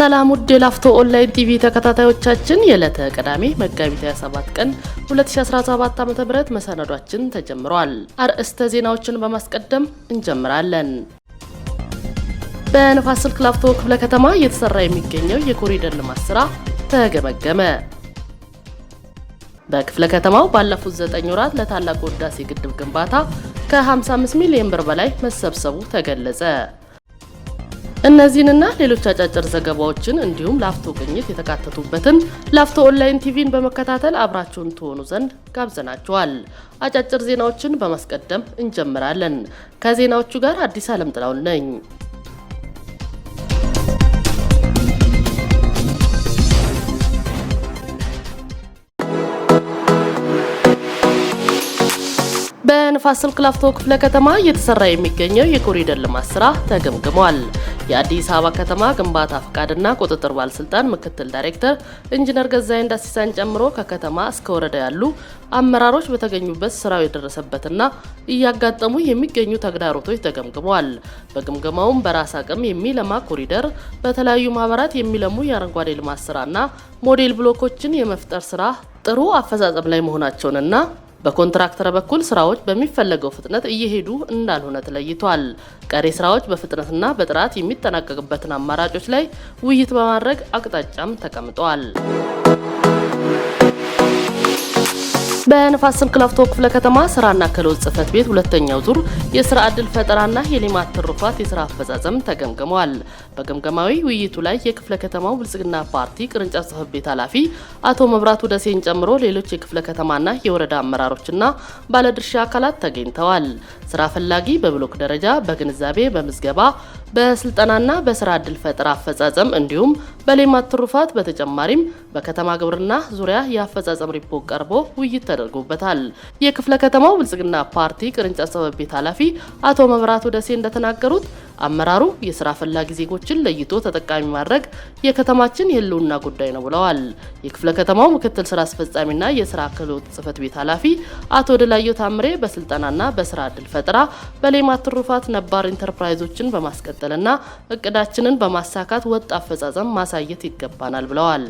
ሰላም ውድ የላፍቶ ኦንላይን ቲቪ ተከታታዮቻችን የዕለተ ቅዳሜ መጋቢት 27 ቀን 2017 ዓ.ም መሰናዷችን ተጀምሯል። አርዕስተ ዜናዎችን በማስቀደም እንጀምራለን። በንፋስ ስልክ ላፍቶ ክፍለ ከተማ እየተሰራ የሚገኘው የኮሪደር ልማት ስራ ተገመገመ። በክፍለ ከተማው ባለፉት 9 ወራት ለታላቁ ህዳሴ ግድብ ግንባታ ከ55 ሚሊዮን ብር በላይ መሰብሰቡ ተገለጸ። እነዚህንና ሌሎች አጫጭር ዘገባዎችን እንዲሁም ላፍቶ ቅኝት የተካተቱበትን ላፍቶ ኦንላይን ቲቪን በመከታተል አብራችሁን ትሆኑ ዘንድ ጋብዘናችኋል። አጫጭር ዜናዎችን በማስቀደም እንጀምራለን። ከዜናዎቹ ጋር አዲስ ዓለም ጥላው ነኝ። በንፋስ ስልክ ላፍቶ ክፍለ ከተማ እየተሰራ የሚገኘው የኮሪደር ልማት ስራ ተገምግሟል። የአዲስ አበባ ከተማ ግንባታ ፍቃድና ቁጥጥር ባለስልጣን ምክትል ዳይሬክተር ኢንጂነር ገዛኸኝ ዳሲሳን ጨምሮ ከከተማ እስከ ወረዳ ያሉ አመራሮች በተገኙበት ስራው የደረሰበትና እያጋጠሙ የሚገኙ ተግዳሮቶች ተገምግመዋል። በግምገማውም በራስ አቅም የሚለማ ኮሪደር፣ በተለያዩ ማህበራት የሚለሙ የአረንጓዴ ልማት ስራና ሞዴል ብሎኮችን የመፍጠር ስራ ጥሩ አፈጻጸም ላይ መሆናቸውንና በኮንትራክተር በኩል ስራዎች በሚፈለገው ፍጥነት እየሄዱ እንዳልሆነ ተለይቷል። ቀሪ ስራዎች በፍጥነትና በጥራት የሚጠናቀቅበትን አማራጮች ላይ ውይይት በማድረግ አቅጣጫም ተቀምጧል። በንፋስ ስልክ ላፍቶ ክፍለ ከተማ ስራና ክህሎት ጽህፈት ቤት ሁለተኛው ዙር የስራ ዕድል ፈጠራና የልማት ትሩፋት የስራ አፈጻጸም ተገምግሟል። በግምገማዊ ውይይቱ ላይ የክፍለ ከተማው ብልጽግና ፓርቲ ቅርንጫፍ ጽህፈት ቤት ኃላፊ አቶ መብራቱ ደሴን ጨምሮ ሌሎች የክፍለ ከተማና የወረዳ አመራሮችና ባለድርሻ አካላት ተገኝተዋል። ስራ ፈላጊ በብሎክ ደረጃ በግንዛቤ በምዝገባ በስልጠናና በስራ ዕድል ፈጠራ አፈጻጸም እንዲሁም በሌማት ትሩፋት በተጨማሪም በከተማ ግብርና ዙሪያ የአፈጻጸም ሪፖርት ቀርቦ ውይይት ተደርጎበታል። የክፍለ ከተማው ብልጽግና ፓርቲ ቅርንጫፍ ጽህፈት ቤት ኃላፊ አቶ መብራቱ ደሴ እንደተናገሩት አመራሩ የስራ ፈላጊ ዜጎችን ለይቶ ተጠቃሚ ማድረግ የከተማችን የህልውና ጉዳይ ነው ብለዋል። የክፍለ ከተማው ምክትል ስራ አስፈጻሚና የስራ ክህሎት ጽህፈት ቤት ኃላፊ አቶ ደላዮ ታምሬ በስልጠናና በስራ ዕድል ፈጠራ በሌማት ትሩፋት ነባር ኢንተርፕራይዞችን በማስቀጠልና እቅዳችንን በማሳካት ወጥ አፈጻጸም ማሳየት ይገባናል ብለዋል።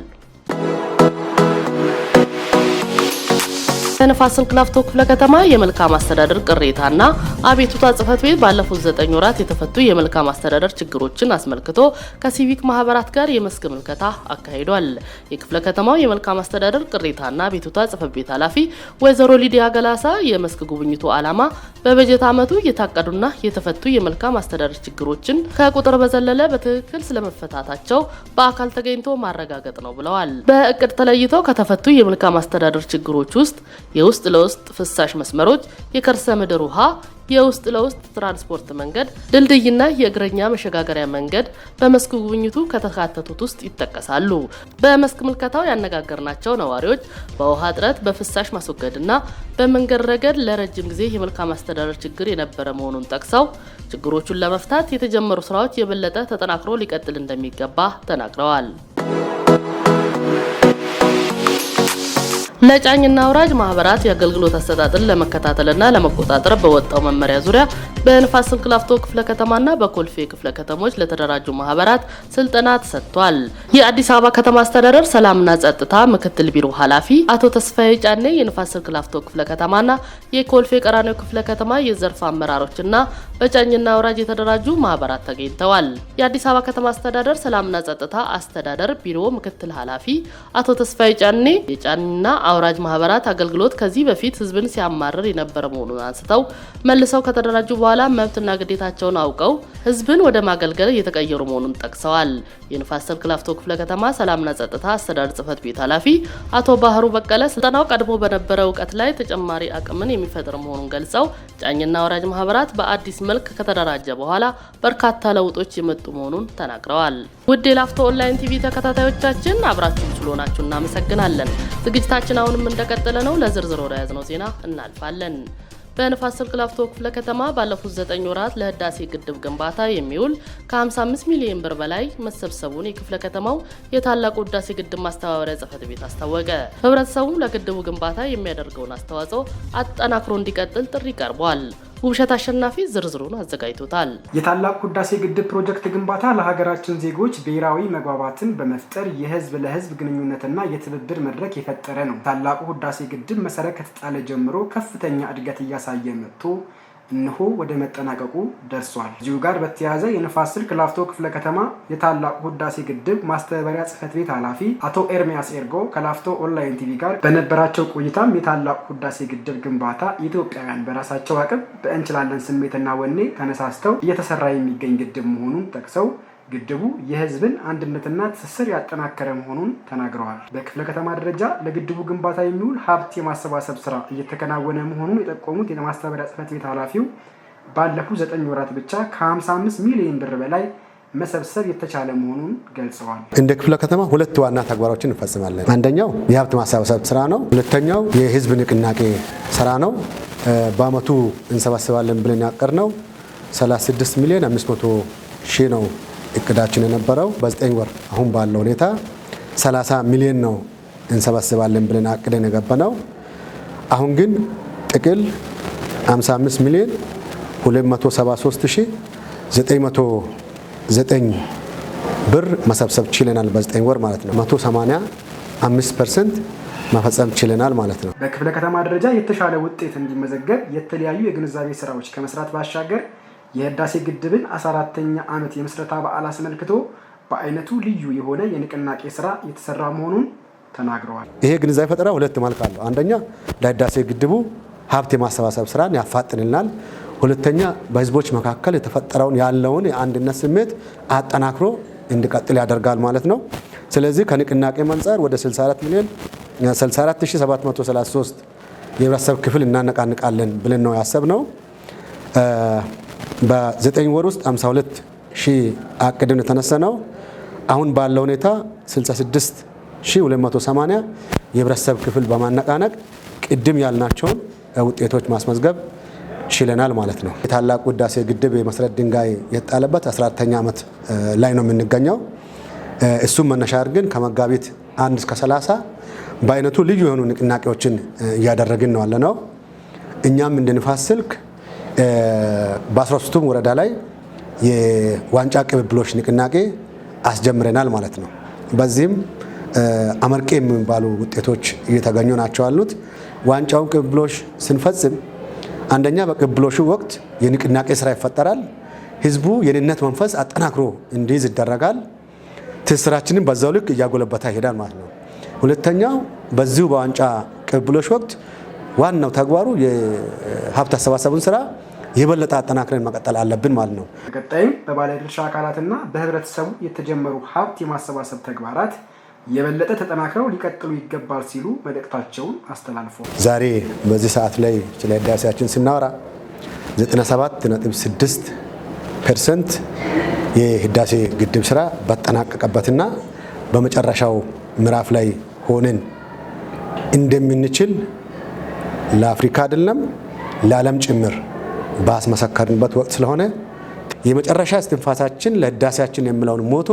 በንፋስ ስልክ ላፍቶ ክፍለ ከተማ የመልካም አስተዳደር ቅሬታና አቤቱታ ጽህፈት ቤት ባለፉት 9 ወራት የተፈቱ የመልካም አስተዳደር ችግሮችን አስመልክቶ ከሲቪክ ማህበራት ጋር የመስክ ምልከታ አካሂዷል። የክፍለ ከተማው የመልካም አስተዳደር ቅሬታና አቤቱታ ጽህፈት ቤት ኃላፊ ወይዘሮ ሊዲያ ገላሳ የመስክ ጉብኝቱ ዓላማ በበጀት ዓመቱ የታቀዱና የተፈቱ የመልካም አስተዳደር ችግሮችን ከቁጥር በዘለለ በትክክል ስለመፈታታቸው በአካል ተገኝቶ ማረጋገጥ ነው ብለዋል። በእቅድ ተለይተው ከተፈቱ የመልካም አስተዳደር ችግሮች ውስጥ የውስጥ ለውስጥ ፍሳሽ መስመሮች፣ የከርሰ ምድር ውሃ፣ የውስጥ ለውስጥ ትራንስፖርት መንገድ፣ ድልድይና የእግረኛ መሸጋገሪያ መንገድ በመስክ ጉብኝቱ ከተካተቱት ውስጥ ይጠቀሳሉ። በመስክ ምልከታው ያነጋገርናቸው ነዋሪዎች በውሃ እጥረት፣ በፍሳሽ ማስወገድና በመንገድ ረገድ ለረጅም ጊዜ የመልካም አስተዳደር ችግር የነበረ መሆኑን ጠቅሰው ችግሮቹን ለመፍታት የተጀመሩ ስራዎች የበለጠ ተጠናክሮ ሊቀጥል እንደሚገባ ተናግረዋል። ለጫኝና አውራጅ ማህበራት የአገልግሎት አሰጣጥን ለመከታተልና ለመቆጣጠር በወጣው መመሪያ ዙሪያ በንፋስ ስልክ ላፍቶ ክፍለ ከተማና በኮልፌ ክፍለ ከተሞች ለተደራጁ ማህበራት ስልጠና ተሰጥቷል። የአዲስ አበባ ከተማ አስተዳደር ሰላምና ጸጥታ ምክትል ቢሮ ኃላፊ አቶ ተስፋዬ ጫኔ የንፋስ ስልክ ላፍቶ ክፍለ ከተማና የኮልፌ ቀራኒዮ ክፍለ ከተማ የዘርፍ አመራሮችና በጫኝና አውራጅ የተደራጁ ማህበራት ተገኝተዋል። የአዲስ አበባ ከተማ አስተዳደር ሰላምና ጸጥታ አስተዳደር ቢሮ ምክትል ኃላፊ አቶ ተስፋዬ ጫኔ የጫኝና አውራጅ ማህበራት አገልግሎት ከዚህ በፊት ህዝብን ሲያማርር የነበረ መሆኑን አንስተው መልሰው ከተደራጁ በኋላ መብትና ግዴታቸውን አውቀው ህዝብን ወደ ማገልገል እየተቀየሩ መሆኑን ጠቅሰዋል። የንፋስ ስልክ ላፍቶ ክፍለ ከተማ ሰላምና ጸጥታ አስተዳደር ጽህፈት ቤት ኃላፊ አቶ ባህሩ በቀለ ስልጠናው ቀድሞ በነበረ እውቀት ላይ ተጨማሪ አቅምን የሚፈጥር መሆኑን ገልጸው ጫኝና አውራጅ ማህበራት በአዲስ መልክ ከተደራጀ በኋላ በርካታ ለውጦች የመጡ መሆኑን ተናግረዋል። ውድ የላፍቶ ኦንላይን ቲቪ ተከታታዮቻችን አብራችሁን ስለሆናችሁ እናመሰግናለን። ዝግጅታችን አሁንም እንደቀጠለ ነው። ለዝርዝር ወደ ያዝነው ዜና እናልፋለን። በንፋስ ስልክ ላፍቶ ክፍለ ከተማ ባለፉት 9 ወራት ለህዳሴ ግድብ ግንባታ የሚውል ከ55 ሚሊዮን ብር በላይ መሰብሰቡን የክፍለ ከተማው የታላቁ ህዳሴ ግድብ ማስተባበሪያ ጽህፈት ቤት አስታወቀ። ህብረተሰቡ ለግድቡ ግንባታ የሚያደርገውን አስተዋጽኦ አጠናክሮ እንዲቀጥል ጥሪ ቀርቧል። ውብሸት አሸናፊ ዝርዝሩን አዘጋጅቶታል። የታላቁ ህዳሴ ግድብ ፕሮጀክት ግንባታ ለሀገራችን ዜጎች ብሔራዊ መግባባትን በመፍጠር የህዝብ ለህዝብ ግንኙነትና የትብብር መድረክ የፈጠረ ነው። ታላቁ ህዳሴ ግድብ መሰረት ከተጣለ ጀምሮ ከፍተኛ እድገት እያሳየ መጥቶ እነሆ ወደ መጠናቀቁ ደርሷል። እዚሁ ጋር በተያያዘ የንፋስ ስልክ ላፍቶ ክፍለ ከተማ የታላቁ ህዳሴ ግድብ ማስተባበሪያ ጽህፈት ቤት ኃላፊ አቶ ኤርሚያስ ኤርጎ ከላፍቶ ኦንላይን ቲቪ ጋር በነበራቸው ቆይታም የታላቁ ህዳሴ ግድብ ግንባታ ኢትዮጵያውያን በራሳቸው አቅም በእንችላለን ስሜትና ወኔ ተነሳስተው እየተሰራ የሚገኝ ግድብ መሆኑን ጠቅሰው ግድቡ የህዝብን አንድነትና ትስስር ያጠናከረ መሆኑን ተናግረዋል። በክፍለ ከተማ ደረጃ ለግድቡ ግንባታ የሚውል ሀብት የማሰባሰብ ስራ እየተከናወነ መሆኑን የጠቆሙት የማስተባበሪያ ጽህፈት ቤት ኃላፊው ባለፉት 9 ወራት ብቻ ከ55 ሚሊዮን ብር በላይ መሰብሰብ የተቻለ መሆኑን ገልጸዋል። እንደ ክፍለ ከተማ 2 ዋና ተግባሮችን እንፈጽማለን። አንደኛው የሀብት ማሰባሰብ ስራ ነው። ሁለተኛው የህዝብ ንቅናቄ ስራ ነው። በአመቱ እንሰባስባለን ብለን ያቀርነው 36 ሚሊዮን 500 ሺህ ነው እቅዳችን የነበረው። በ9 ወር አሁን ባለው ሁኔታ 30 ሚሊዮን ነው እንሰባስባለን ብለን አቅደን የገባነው። አሁን ግን ጥቅል 55 ሚሊዮን 273909 ብር መሰብሰብ ችለናል። በ9 ወር ማለት ነው 185% መፈጸም ችለናል ማለት ነው። በክፍለ ከተማ ደረጃ የተሻለ ውጤት እንዲመዘገብ የተለያዩ የግንዛቤ ስራዎች ከመስራት ባሻገር የህዳሴ ግድብን 14ኛ ዓመት የምስረታ በዓል አስመልክቶ በአይነቱ ልዩ የሆነ የንቅናቄ ስራ የተሰራ መሆኑን ተናግረዋል። ይሄ ግንዛቤ ፈጠራ 2 መልክ አለው። አንደኛ ለህዳሴ ግድቡ ሀብት የማሰባሰብ ስራን ያፋጥንልናል። ሁለተኛ በህዝቦች መካከል የተፈጠረውን ያለውን የአንድነት ስሜት አጠናክሮ እንዲቀጥል ያደርጋል ማለት ነው። ስለዚህ ከንቅናቄ አንፃር ወደ 64733 የህብረተሰብ ክፍል እናነቃንቃለን ብለን ነው ያሰብነው። በ9 ወር ውስጥ 52 ሺህ አቅደን የተነሳነው አሁን ባለው ሁኔታ 66280 የህብረተሰብ ክፍል በማነቃነቅ ቅድም ያልናቸውን ውጤቶች ማስመዝገብ ችለናል ማለት ነው። የታላቁ ህዳሴ ግድብ የመሰረት ድንጋይ የተጣለበት 14ኛ ዓመት ላይ ነው የምንገኘው። እሱም መነሻ አድርገን ከመጋቢት 1 እስከ 30 በአይነቱ ልዩ የሆኑ ንቅናቄዎችን እያደረግን ነው ያለነው። እኛም እንደ ንፋስ ስልክ በ13ቱም ወረዳ ላይ የዋንጫ ቅብብሎሽ ንቅናቄ አስጀምረናል ማለት ነው። በዚህም አመርቂ የሚባሉ ውጤቶች እየተገኙ ናቸው ያሉት። ዋንጫውን ቅብብሎሽ ስንፈጽም አንደኛ በቅብብሎሹ ወቅት የንቅናቄ ስራ ይፈጠራል። ህዝቡ የኔነት መንፈስ አጠናክሮ እንዲይዝ ይደረጋል። ትስራችንን በዛው ልክ እያጎለበታ ይሄዳል ማለት ነው። ሁለተኛው በዚሁ በዋንጫ ቅብብሎሽ ወቅት ዋናው ተግባሩ የሀብት አሰባሰቡን ስራ የበለጠ አጠናክረን መቀጠል አለብን ማለት ነው። በቀጣይም በባለድርሻ አካላትና በህብረተሰቡ የተጀመሩ ሀብት የማሰባሰብ ተግባራት የበለጠ ተጠናክረው ሊቀጥሉ ይገባል ሲሉ መልእክታቸውን አስተላልፈዋል። ዛሬ በዚህ ሰዓት ላይ ስለ ህዳሴያችን ስናወራ 97.6% የህዳሴ ግድብ ስራ በተጠናቀቀበትና በመጨረሻው ምዕራፍ ላይ ሆነን እንደምንችል ለአፍሪካ አይደለም ለዓለም ጭምር ባስመሰከርንበት ወቅት ስለሆነ የመጨረሻ እስትንፋሳችን ለህዳሴያችን የሚለውን ሞቶ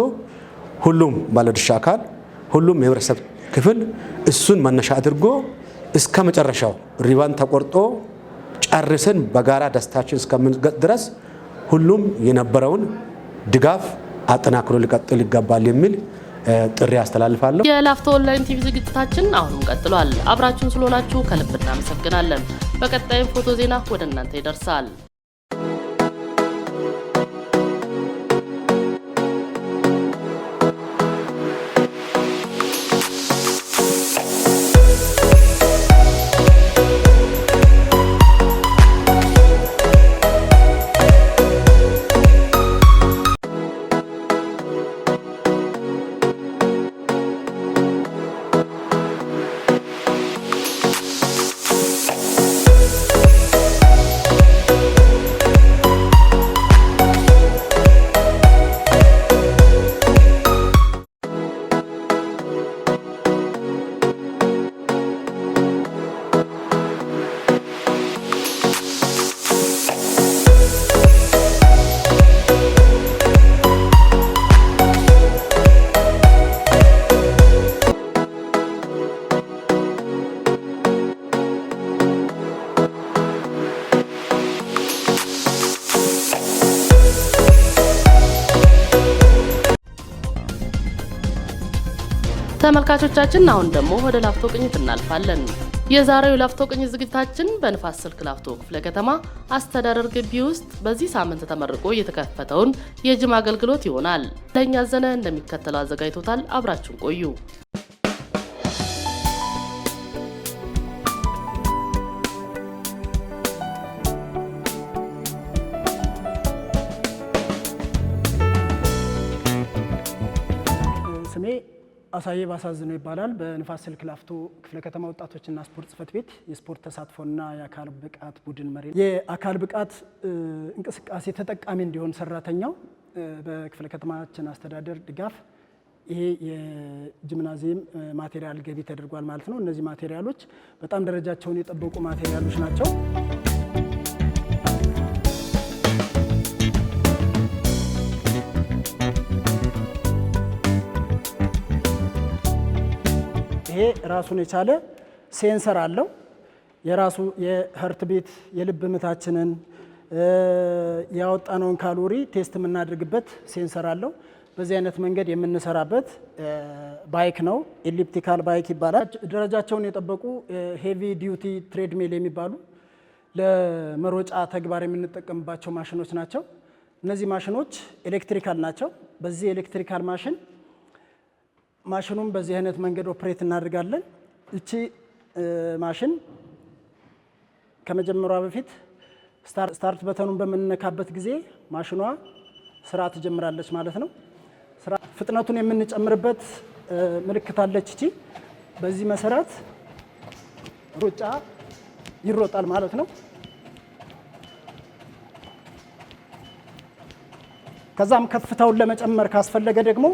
ሁሉም ባለድርሻ አካል ሁሉም የህብረተሰብ ክፍል እሱን መነሻ አድርጎ እስከ መጨረሻው ሪባን ተቆርጦ ጨርሰን በጋራ ደስታችን እስከምንገጥ ድረስ ሁሉም የነበረውን ድጋፍ አጠናክሮ ሊቀጥል ይገባል የሚል ጥሪ አስተላልፋለሁ። የላፍቶ ኦንላይን ቲቪ ዝግጅታችን አሁንም ቀጥሏል። አብራችሁን ስለሆናችሁ ከልብ እናመሰግናለን። በቀጣይም ፎቶ ዜና ወደ እናንተ ይደርሳል። ተመልካቾቻችን አሁን ደግሞ ወደ ላፍቶ ቅኝት እናልፋለን። የዛሬው ላፍቶ ቅኝት ዝግጅታችን በንፋስ ስልክ ላፍቶ ክፍለ ከተማ አስተዳደር ግቢ ውስጥ በዚህ ሳምንት ተመርቆ የተከፈተውን የጅም አገልግሎት ይሆናል። ለኛ ዘነ እንደሚከተለው አዘጋጅቶታል። አብራችሁን ቆዩ። አሳየ ባሳዝነው ይባላል። በንፋስ ስልክ ላፍቶ ክፍለ ከተማ ወጣቶችና ስፖርት ጽፈት ቤት የስፖርት ተሳትፎና የአካል ብቃት ቡድን መሪ። የአካል ብቃት እንቅስቃሴ ተጠቃሚ እንዲሆን ሰራተኛው በክፍለ ከተማችን አስተዳደር ድጋፍ ይሄ የጂምናዚየም ማቴሪያል ገቢ ተደርጓል ማለት ነው። እነዚህ ማቴሪያሎች በጣም ደረጃቸውን የጠበቁ ማቴሪያሎች ናቸው። ይሄ ራሱን የቻለ ሴንሰር አለው። የራሱ የሀርት ቤት የልብ ምታችንን ያወጣነውን ካሎሪ ቴስት የምናደርግበት ሴንሰር አለው። በዚህ አይነት መንገድ የምንሰራበት ባይክ ነው። ኤሊፕቲካል ባይክ ይባላል። ደረጃቸውን የጠበቁ ሄቪ ዲዩቲ ትሬድሜል የሚባሉ ለመሮጫ ተግባር የምንጠቀምባቸው ማሽኖች ናቸው። እነዚህ ማሽኖች ኤሌክትሪካል ናቸው። በዚህ ኤሌክትሪካል ማሽኑን በዚህ አይነት መንገድ ኦፕሬት እናደርጋለን። እቺ ማሽን ከመጀመሪያ በፊት ስታርት በተኑን በምንነካበት ጊዜ ማሽኗ ስራ ትጀምራለች ማለት ነው። ፍጥነቱን የምንጨምርበት ምልክት አለች እቺ። በዚህ መሰረት ሩጫ ይሮጣል ማለት ነው። ከዛም ከፍታውን ለመጨመር ካስፈለገ ደግሞ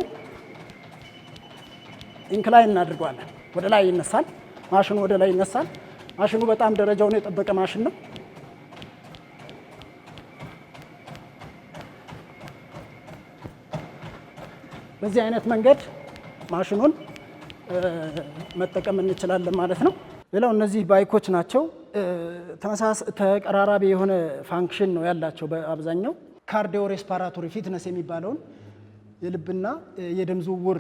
ኢንክላይን እናድርገዋለን። ወደ ላይ ይነሳል ማሽኑ፣ ወደ ላይ ይነሳል ማሽኑ። በጣም ደረጃውን የጠበቀ ማሽን ነው። በዚህ አይነት መንገድ ማሽኑን መጠቀም እንችላለን ማለት ነው። ሌላው እነዚህ ባይኮች ናቸው። ተቀራራቢ የሆነ ፋንክሽን ነው ያላቸው። በአብዛኛው ካርዲዮ ሬስፓራቶሪ ፊትነስ የሚባለውን የልብና የደም ዝውውር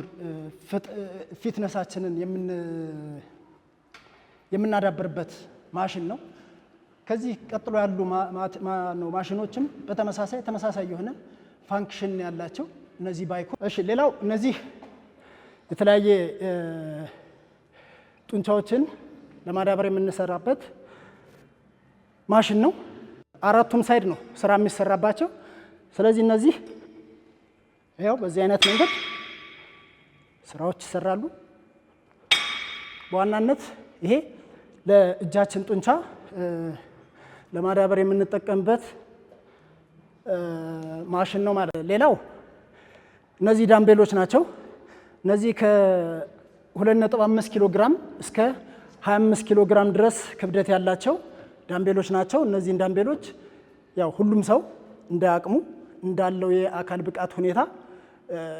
ፊትነሳችንን የምናዳብርበት ማሽን ነው። ከዚህ ቀጥሎ ያሉ ማሽኖችም ተመሳሳይ የሆነ ፋንክሽን ያላቸው እነዚህ ባይኮ። እሺ፣ ሌላው እነዚህ የተለያየ ጡንቻዎችን ለማዳበር የምንሰራበት ማሽን ነው። አራቱም ሳይድ ነው ስራ የሚሰራባቸው። ስለዚህ እነዚህ ያው በዚህ አይነት መንገድ ስራዎች ይሰራሉ። በዋናነት ይሄ ለእጃችን ጡንቻ ለማዳበር የምንጠቀምበት ማሽን ነው ማለት ነው። ሌላው እነዚህ ዳምቤሎች ናቸው። እነዚህ ከ2.5 ኪሎ ግራም እስከ 25 ኪሎ ግራም ድረስ ክብደት ያላቸው ዳምቤሎች ናቸው። እነዚህን ዳምቤሎች ያው ሁሉም ሰው እንደ አቅሙ እንዳለው የአካል ብቃት ሁኔታ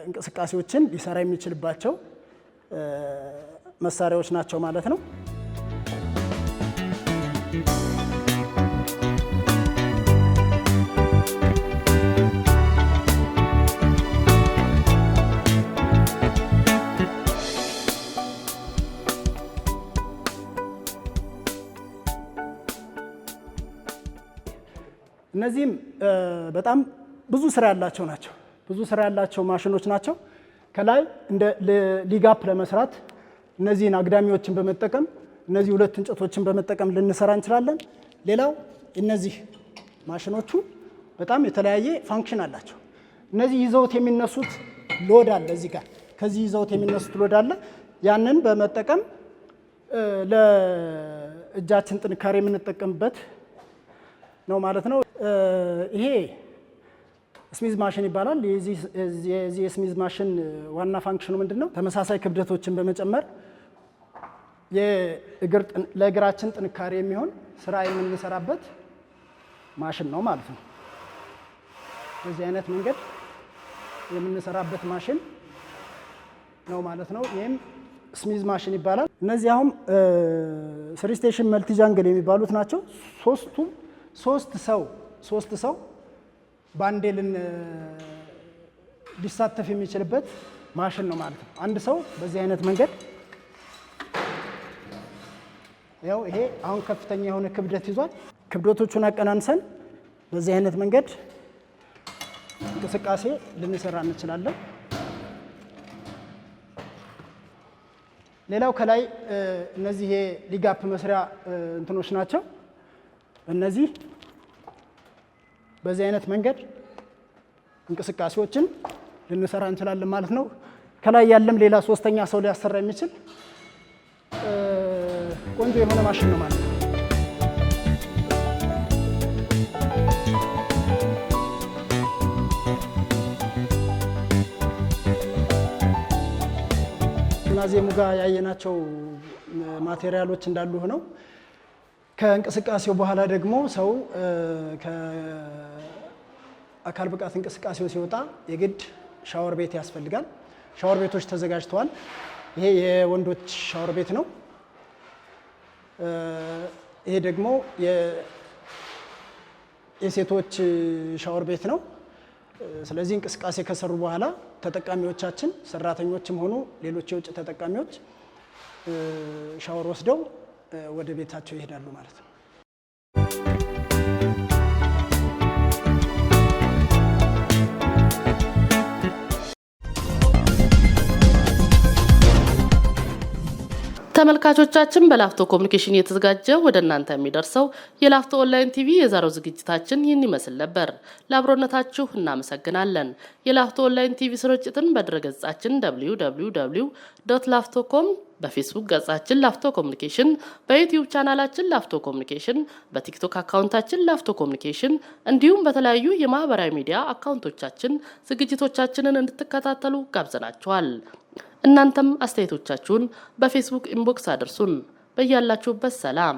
እንቅስቃሴዎችን ሊሰራ የሚችልባቸው መሳሪያዎች ናቸው ማለት ነው። እነዚህም በጣም ብዙ ስራ ያላቸው ናቸው። ብዙ ስራ ያላቸው ማሽኖች ናቸው። ከላይ እንደ ሊጋፕ ለመስራት እነዚህን አግዳሚዎችን በመጠቀም እነዚህ ሁለት እንጨቶችን በመጠቀም ልንሰራ እንችላለን። ሌላው እነዚህ ማሽኖቹ በጣም የተለያየ ፋንክሽን አላቸው። እነዚህ ይዘውት የሚነሱት ሎድ አለ። እዚህ ጋር ከዚህ ይዘውት የሚነሱት ሎድ አለ። ያንን በመጠቀም ለእጃችን ጥንካሬ የምንጠቀምበት ነው ማለት ነው። ይሄ ስሚዝ ማሽን ይባላል። የዚህ የስሚዝ ማሽን ዋና ፋንክሽኑ ምንድን ነው? ተመሳሳይ ክብደቶችን በመጨመር ለእግራችን ጥንካሬ የሚሆን ስራ የምንሰራበት ማሽን ነው ማለት ነው። በዚህ አይነት መንገድ የምንሰራበት ማሽን ነው ማለት ነው። ይህም ስሚዝ ማሽን ይባላል። እነዚህ አሁን ስሪ ስቴሽን መልቲ ጃንግል የሚባሉት ናቸው። ሶስት ሰው በአንዴ ሊሳተፍ የሚችልበት ማሽን ነው ማለት ነው። አንድ ሰው በዚህ አይነት መንገድ ያው ይሄ አሁን ከፍተኛ የሆነ ክብደት ይዟል። ክብደቶቹን አቀናንሰን በዚህ አይነት መንገድ እንቅስቃሴ ልንሰራ እንችላለን። ሌላው ከላይ እነዚህ ሊጋፕ መስሪያ እንትኖች ናቸው። እነዚህ በዚህ አይነት መንገድ እንቅስቃሴዎችን ልንሰራ እንችላለን ማለት ነው። ከላይ ያለም ሌላ ሶስተኛ ሰው ሊያሰራ የሚችል ቆንጆ የሆነ ማሽን ነው ማለት ነው። ጂምናዚየሙ ጋር ያየናቸው ማቴሪያሎች እንዳሉ ሆነው ከእንቅስቃሴው በኋላ ደግሞ ሰው ከአካል ብቃት እንቅስቃሴው ሲወጣ የግድ ሻወር ቤት ያስፈልጋል። ሻወር ቤቶች ተዘጋጅተዋል። ይሄ የወንዶች ሻወር ቤት ነው። ይሄ ደግሞ የሴቶች ሻወር ቤት ነው። ስለዚህ እንቅስቃሴ ከሰሩ በኋላ ተጠቃሚዎቻችን ሰራተኞችም ሆኑ ሌሎች የውጭ ተጠቃሚዎች ሻወር ወስደው ወደ ቤታቸው ይሄዳሉ ማለት ነው። ተመልካቾቻችን በላፍቶ ኮሙኒኬሽን የተዘጋጀ ወደ እናንተ የሚደርሰው የላፍቶ ኦንላይን ቲቪ የዛሬው ዝግጅታችን ይህን ይመስል ነበር። ለአብሮነታችሁ እናመሰግናለን። የላፍቶ ኦንላይን ቲቪ ስርጭትን በድረገጻችን www.lafto.com፣ በፌስቡክ ገጻችን ላፍቶ ኮሙኒኬሽን፣ በዩቲዩብ ቻናላችን ላፍቶ ኮሙኒኬሽን፣ በቲክቶክ አካውንታችን ላፍቶ ኮሙኒኬሽን እንዲሁም በተለያዩ የማህበራዊ ሚዲያ አካውንቶቻችን ዝግጅቶቻችንን እንድትከታተሉ ጋብዘናችኋል። እናንተም አስተያየቶቻችሁን በፌስቡክ ኢንቦክስ አድርሱን። በያላችሁበት ሰላም